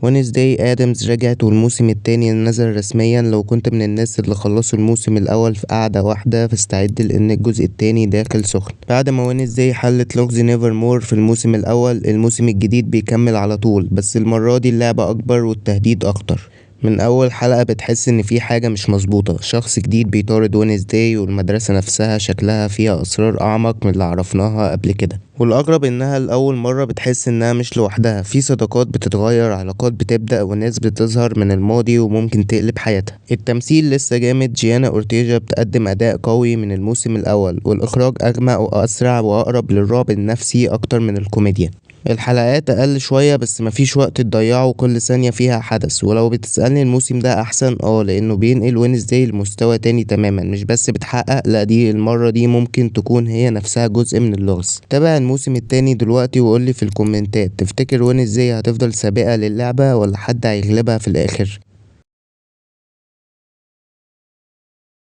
وينزداي ادمز رجعت والموسم التاني نزل رسميا. لو كنت من الناس اللي خلصوا الموسم الاول في قعدة واحدة فاستعد لان الجزء التاني داخل سخن. بعد ما وينزداي حلت لغز نيفر مور في الموسم الاول، الموسم الجديد بيكمل على طول، بس المرة دي اللعبة اكبر والتهديد اكتر. من اول حلقة بتحس ان في حاجة مش مظبوطة، شخص جديد بيطارد وينزداي والمدرسة نفسها شكلها فيها اسرار اعمق من اللي عرفناها قبل كده. والاغرب انها لاول مرة بتحس انها مش لوحدها، في صداقات بتتغير، علاقات بتبدأ، وناس بتظهر من الماضي وممكن تقلب حياتها. التمثيل لسه جامد، جيانا اورتيجا بتقدم اداء قوي من الموسم الاول، والاخراج اغمق واسرع واقرب للرعب النفسي اكتر من الكوميديا. الحلقات اقل شوية بس مفيش وقت تضيعه، كل ثانية فيها حدث. ولو بتسألني الموسم ده احسن لانه بينقل وينزداي لمستوى تاني تماما، مش بس بتحقق، لا دي المرة دي ممكن تكون هي نفسها جزء من اللغز. تابع الموسم التاني دلوقتي وقولي في الكومنتات، تفتكر وينزداي هتفضل سابقة للعبة ولا حد هيغلبها في الاخر؟